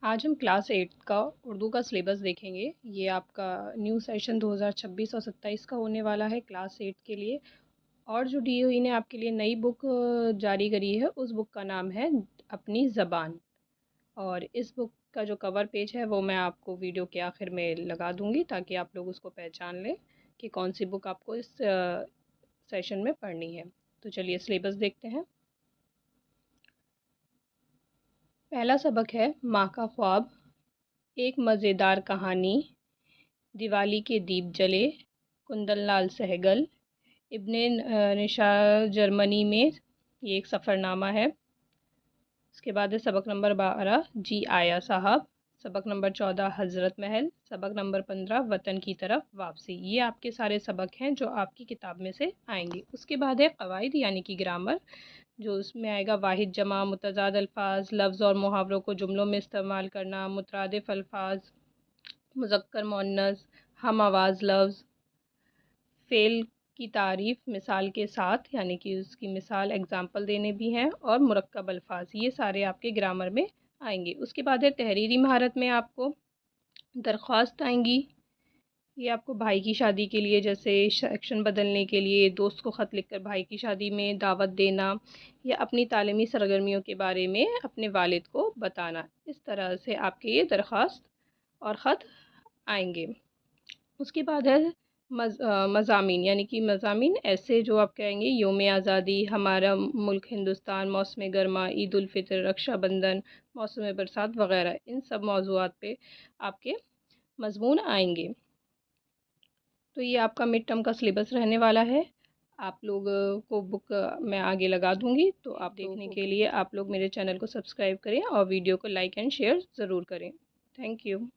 आज हम क्लास 8 का उर्दू का सिलेबस देखेंगे। ये आपका न्यू सेशन 2026 और 27 का होने वाला है क्लास 8 के लिए। और जो डीओई ने आपके लिए नई बुक जारी करी है, उस बुक का नाम है अपनी ज़बान। और इस बुक का जो कवर पेज है वो मैं आपको वीडियो के आखिर में लगा दूंगी, ताकि आप लोग उसको पहचान लें कि कौन सी बुक आपको इस सेशन में पढ़नी है। तो चलिए सिलेबस देखते हैं। पहला सबक है माँ का ख्वाब, एक मज़ेदार कहानी, दिवाली के दीप जले, कुंदन लाल सहगल, इब्ने निशार जर्मनी में। ये एक सफ़रनामा है। इसके बाद है सबक नंबर 12 जी आया साहब, सबक नंबर 14 हज़रत महल, सबक नंबर 15 वतन की तरफ वापसी। ये आपके सारे सबक हैं जो आपकी किताब में से आएंगे। उसके बाद है कवायद यानी कि ग्रामर, जो उसमें आएगा वाहिद जमा, मुतज़ाद अल्फाज, लफ्ज़ और मुहावरों को जुमलों में इस्तेमाल करना, मुतरादिफ अल्फाज, मुज़क्कर मुअन्नस, हम आवाज़ लफ्ज़, फ़ेल की तारीफ़ मिसाल के साथ यानी कि उसकी मिसाल एग्ज़ाम्पल देने भी हैं, और मुरक्कब अल्फाज। ये सारे आपके ग्रामर में आएंगे। उसके बाद है तहरीरी महारत में आपको दरख्वास्त आएंगी। ये आपको भाई की शादी के लिए, जैसे सेक्शन बदलने के लिए, दोस्त को ख़त लिखकर भाई की शादी में दावत देना, या अपनी तालीमी सरगर्मियों के बारे में अपने वालिद को बताना। इस तरह से आपके ये दरख्वास्त और ख़त आएंगे। उसके बाद है मज़ामीन यानी कि मज़ामीन ऐसे जो आप कहेंगे योम आज़ादी, हमारा मुल्क हिंदुस्तान, मौसम गर्मा, ईद उल फ़ितर, रक्षाबंधन, मौसम बरसात वग़ैरह। इन सब मौज़ूआत पे आपके मज़मून आएंगे। तो ये आपका मिड टर्म का सिलेबस रहने वाला है। आप लोग को बुक मैं आगे लगा दूंगी, तो आप देखने के लिए आप लोग मेरे चैनल को सब्सक्राइब करें और वीडियो को लाइक एंड शेयर ज़रूर करें। Thank you.